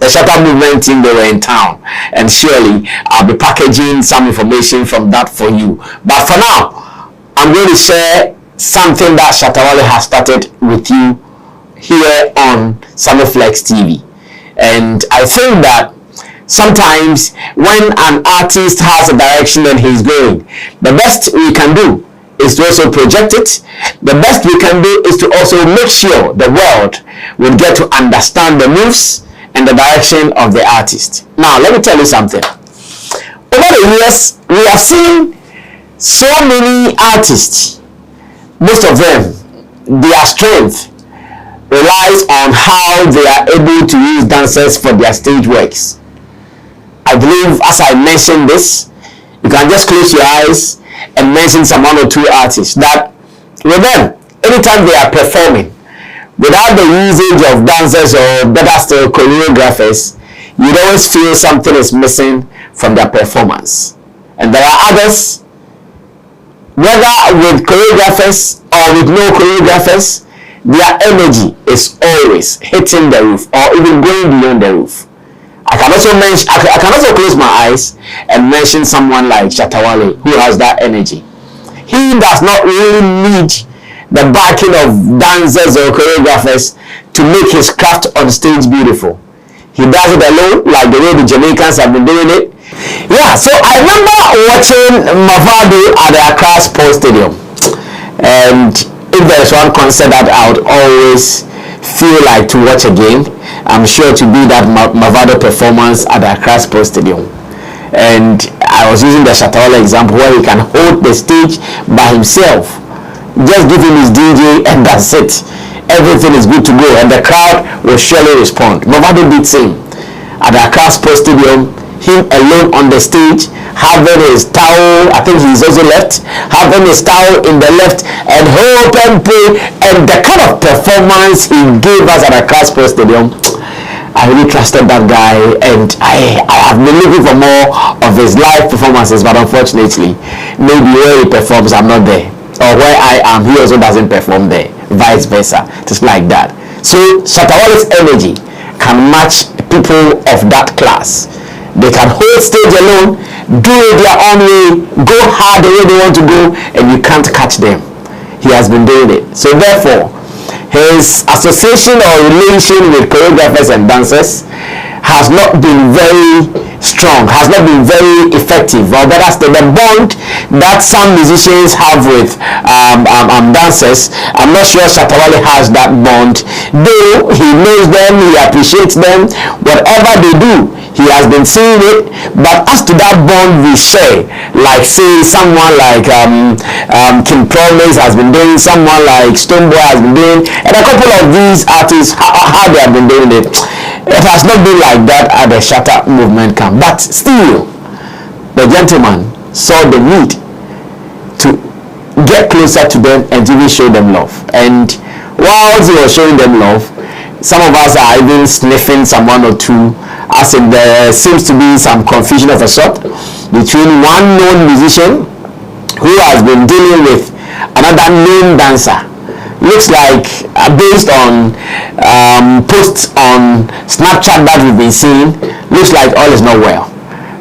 the Shatta movement team, they were in town, and surely I'll be packaging some information from that for you. But for now, I'm going to share something that Shatta Wale has started with you here on Flex TV. And I think that sometimes when an artist has a direction and he's going, the best we can do is to also project it. The best we can do is to also make sure the world will get to understand the moves and the direction of the artist. Now, let me tell you something. Over the years, we have seen so many artists. Most of them, their strength relies on how they are able to use dancers for their stage works. I believe, as I mentioned this, you can just close your eyes and mention some one or two artists that with them, anytime they are performing, without the usage of dancers or better still choreographers, you'd always feel something is missing from their performance. And there are others, whether with choreographers or with no choreographers, their energy is always hitting the roof or even going beyond the roof. I can also close my eyes and mention someone like Shatta Wale, who has that energy. He does not really need the backing of dancers or choreographers to make his craft on stage beautiful. He does it alone, like the way the Jamaicans have been doing it. Yeah, so I remember watching Mavado at the Accra Sports Stadium, and if there's one concert that I would always feel like to watch again, I'm sure to be that Mavado performance at the Accra Sports Stadium. And I was using the Shatta Wale example where he can hold the stage by himself. Just give him his DJ and that's it. Everything is good to go and the crowd will surely respond. Mavado did same at the Accra Sports Stadium. Him alone on the stage, having his towel, I think he's also left, having his towel in the left, and hope and pray, and the kind of performance he gave us at the Accra Sports Stadium, I really trusted that guy, and I have been looking for more of his live performances, but unfortunately, maybe where he performs, I'm not there, or where I am, he also doesn't perform there, vice versa, just like that. So Shatta Wale's energy can match people of that class. They can hold stage alone, do it their own way, go hard the way they want to go, and you can't catch them. He has been doing it. So therefore, his association or relation with choreographers and dancers has not been very strong, has not been very effective, or better still, the bond that some musicians have with dancers, I'm not sure Shatta Wale has that bond. Though he knows them, he appreciates them, whatever they do, he has been seeing it. But as to that bond we share, like say someone like King Promise has been doing, someone like Stoneboy has been doing, and a couple of these artists, how they have been doing it, it has not been like that at the Shatta movement camp. But still, the gentleman saw the need to get closer to them and even show them love. And whilst he was showing them love, some of us are even sniffing some one or two, as in there seems to be some confusion of a sort between one known musician who has been dealing with another known dancer. Looks like based on posts on Snapchat that we've been seeing, looks like all is not well.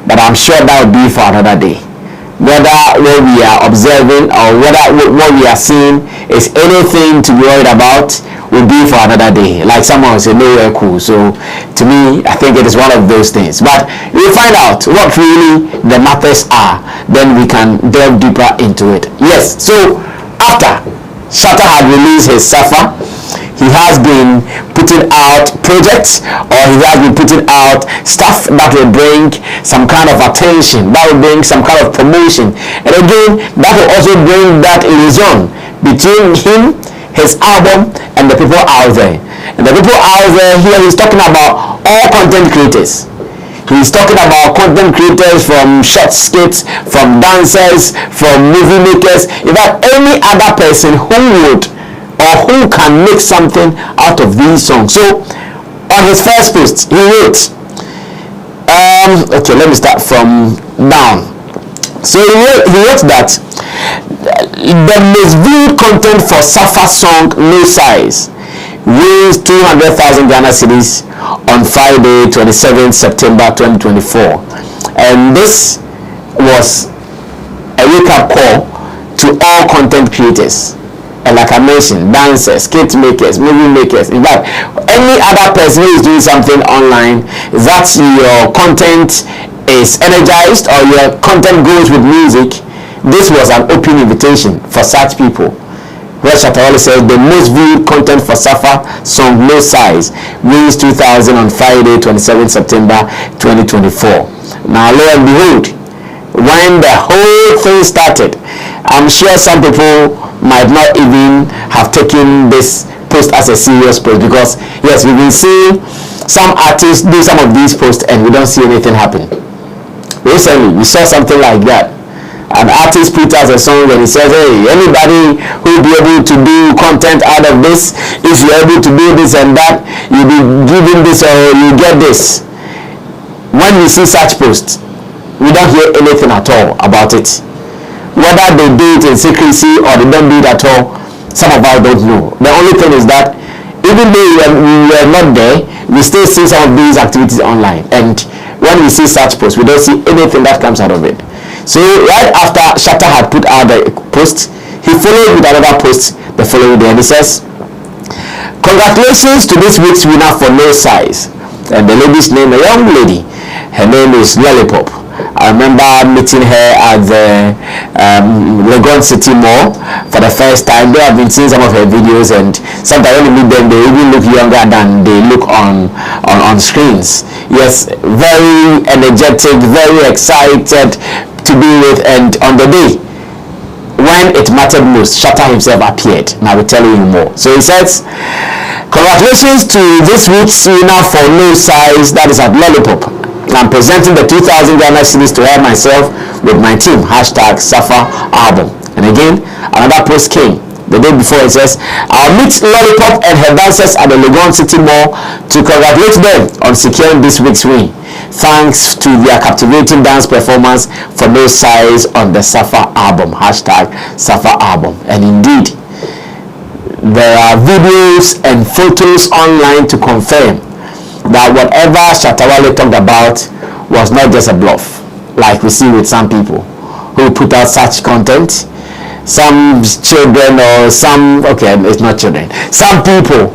But I'm sure that will be for another day. Whether what we are observing or whether what we are seeing is anything to be worried about will be for another day. Like someone said, nowhere cool. So to me, I think it is one of those things. But we'll find out what really the matters are. Then we can delve deeper into it. Yes, so after Shatta had released his SAFa, he has been putting out projects, or he has been putting out stuff that will bring some kind of attention, that will bring some kind of promotion, and again that will also bring that liaison between him, his album, and the people out there. And the people out there here, he's talking about all content creators. He's talking about content creators, from short skits, from dancers, from movie makers, in fact any other person who would or who can make something out of these songs. So on his first post he wrote, okay, let me start from down. So he wrote that the most viewed content for SAFa song No Size wins 200,000 Ghana cedis on Friday, 27th September 2024. And this was a wake-up call to all content creators. And like I mentioned, dancers, skit makers, movie makers, in fact, any other person who is doing something online, that your content is energized or your content goes with music, this was an open invitation for such people. Where Shatta Wale says the most viewed content for SAFa song No Size wins 2,000 on Friday, 27 September 2024. Now, lo and behold, when the whole thing started, I'm sure some people might not even have taken this post as a serious post, because yes, we've been seeing some artists do some of these posts and we don't see anything happen. Recently, we saw something like that. An artist put out a song and he says, hey, anybody who will be able to do content out of this, if you're able to do this and that, you'll be given this or you get this. When we see such posts, we don't hear anything at all about it. Whether they do it in secrecy or they don't do it at all, some of us don't know. The only thing is that even though we were not there, we still see some of these activities online. And when we see such posts, we don't see anything that comes out of it. So right after Shatta had put out the post, he followed with another post the following day, and he says, congratulations to this week's winner for No Size. And the lady's name, a young lady, her name is Lollipop. I remember meeting her at the Legon City Mall for the first time. They have been seeing some of her videos, and sometimes when you meet them, they even look younger than they look on screens. Yes, very energetic, very excited to be with, and on the day when it mattered most, Shatta himself appeared, and I will tell you more. So he says, congratulations to this week's winner for No Size, that is at Lollipop. I'm presenting the 2,000 Ghana cedis to her myself with my team, hashtag SAFa album. And again, another post came the day before. It says, I'll meet Lollipop and her dancers at the Legon City Mall to congratulate them on securing this week's win. Thanks to their captivating dance performance for No Size on the SAFa album, hashtag SAFa album. And indeed, there are videos and photos online to confirm that whatever Shatta Wale talked about was not just a bluff, like we see with some people who put out such content. Some children or some, okay, it's not children, some people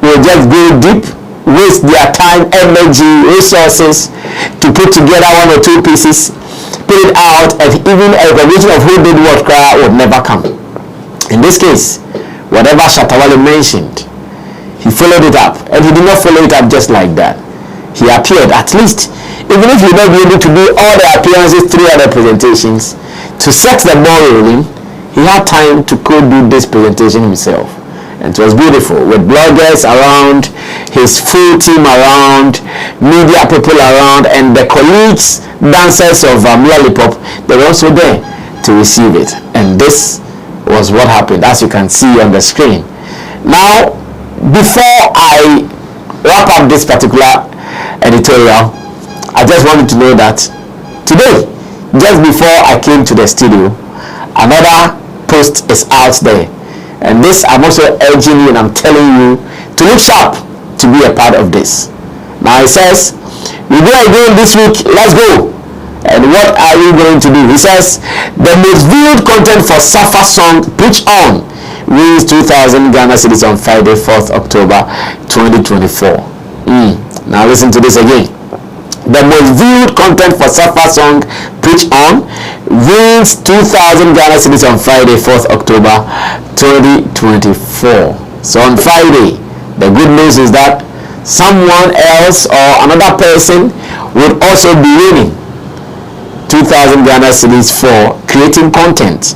will just go deep, waste their time, energy, resources to put together one or two pieces, put it out, and even a recognition of who did what would never come. In this case, whatever Shatta Wale mentioned, he followed it up, and he did not follow it up just like that. He appeared, at least, even if he not be able to do all the appearances, 3 other presentations, to set the ball rolling, he had time to do this presentation himself. And it was beautiful, with bloggers around, his full team around, media people around, and the colleagues, dancers of Lollipop, they were also there to receive it. And this was what happened, as you can see on the screen. Now, before I wrap up this particular editorial, I just wanted to know that today, just before I came to the studio, another post is out there, and this I'm also urging you and I'm telling you to look sharp to be a part of this. Now it says, we go again this week, let's go. And what are we going to do? He says, the most viewed content for SAFa song Preach On wins 2,000 Ghana cedis on Friday, 4th October 2024. Now listen to this again. The most viewed content for SAFa song Preach On wins 2,000 Ghana cedis on Friday, 4th October 2024. So on Friday, the good news is that someone else or another person would also be winning 2,000 Ghana cedis for creating content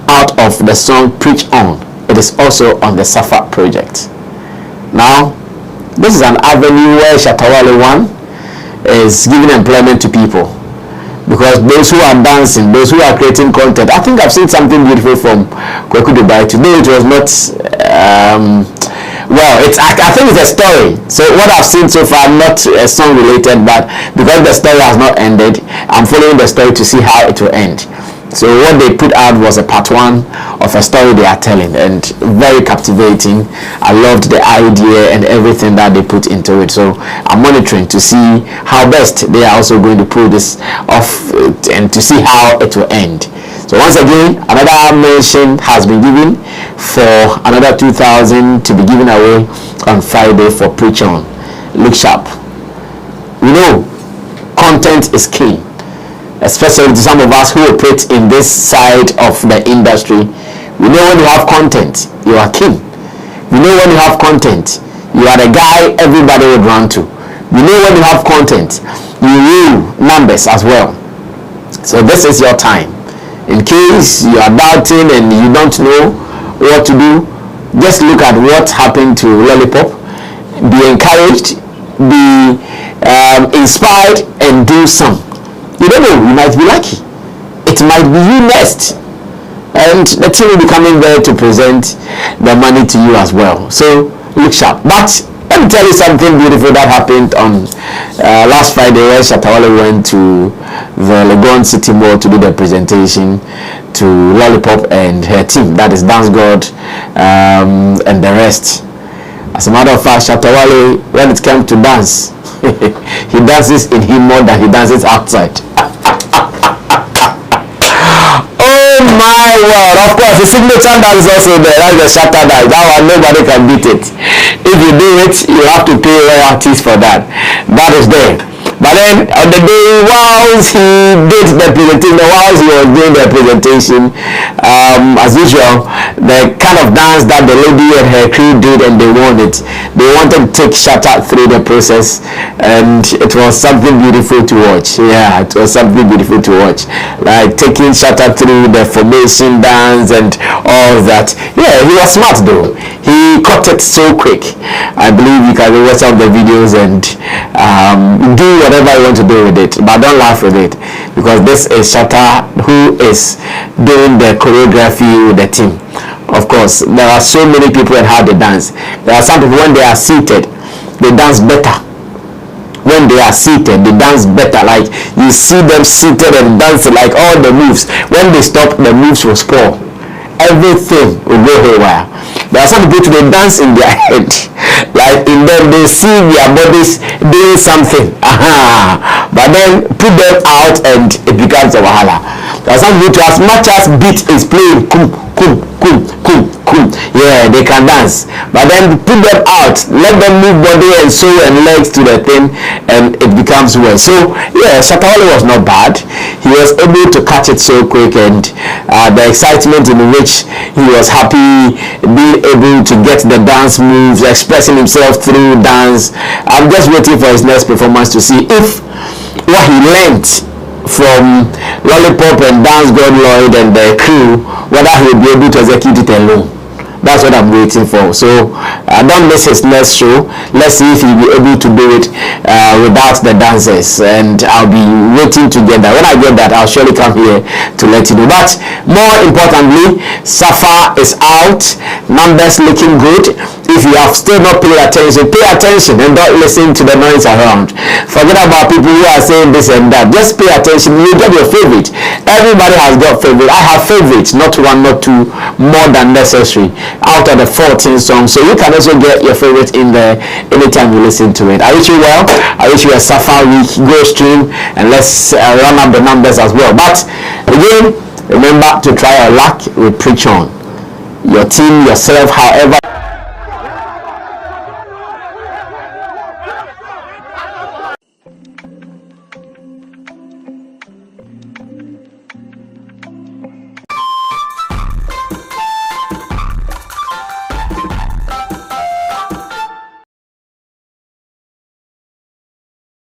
out of the song Preach On. It is also on the SAFa project. Now, this is an avenue where Shatta Wale 1 is giving employment to people, because those who are dancing, those who are creating content, I think I've seen something beautiful from Kweku Dubai today. It was not well, I think it's a story. So what I've seen so far, not a song related, but because the story has not ended, I'm following the story to see how it will end. So what they put out was a part 1 of a story they are telling, and very captivating. I loved the idea and everything that they put into it. So I'm monitoring to see how best they are also going to pull this off and to see how it will end. So once again, another mention has been given for another 2,000 to be given away on Friday for Preach On. Look sharp. We know content is key, especially to some of us who operate in this side of the industry. We know when you have content, you are king. We know when you have content, you are the guy everybody would run to. We know when you have content, you rule numbers as well. So this is your time. In case you are doubting and you don't know what to do, just look at what happened to Lollipop. Be encouraged, be inspired, and do some. You don't know, you might be lucky. It might be you next, and the team will be coming there to present the money to you as well. So look sharp. But let me tell you something beautiful that happened on last Friday, where Shatta Wale went to the Legon City Mall to do the presentation to Lollipop and her team, that is Dance God and the rest. As a matter of fact, Shatta Wale, when it comes to dance, he dances in him more than he dances outside. Oh my word! Of course, the signature dance is also there. That's the Shatta dance. That one, nobody can beat it. If you do it, you have to pay royalties for that. That is there. But then on the day whilst he did the presentation, whilst he was doing the presentation, as usual, the kind of dance that the lady and her crew did, and they wanted to take Shatta through the process, and it was something beautiful to watch. Yeah, it was something beautiful to watch, like taking Shatta through the formation dance and all that. Yeah, he was smart though. He caught it so quick. I believe you can watch some of the videos and do whatever you want to do with it, but don't laugh with it, because this is Shatta who is doing the choreography with the team. Of course, there are so many people and how they dance. There are some people, when they are seated, they dance better. When they are seated, they dance better. Like you see them seated and dancing, like all the moves. When they stop, the moves will spoil. Everything will go haywire. There are some people, they dance in their head, like in them they see their bodies doing something. But then put them out and it becomes a wahala. There are some people, as much as beat is playing, kum, kum, kum, kum, kum, yeah, they can dance. But then put them out, let them move body and soul and legs to the thing, and it becomes well. So yeah, Shatta Wale was not bad. He was able to catch it so quick, and the excitement in which he was happy being able to get the dance moves, expressing himself through dance. I'm just waiting for his next performance to see if what he learned from Lollipop and Dance God Lloyd and the crew, whether he will be able to execute it alone. That's what I'm waiting for. So don't miss his next show. Let's see if he'll be able to do it without the dancers, and I'll be waiting to get that. When I get that, I'll surely come here to let you know. But more importantly, SAFa is out, numbers looking good. If you have still not paid attention, pay attention and don't listen to the noise around. Forget about people who are saying this and that. Just pay attention. You get your favorite. Everybody has got favorite. I have favorites, not one, not two, more than necessary, out of the 14 songs. So you can also get your favorite in there anytime you listen to it. I wish you well. I wish you a SAFa week. Go stream and let's run up the numbers as well. But again, remember to try your luck with Preach On. Your team, yourself, however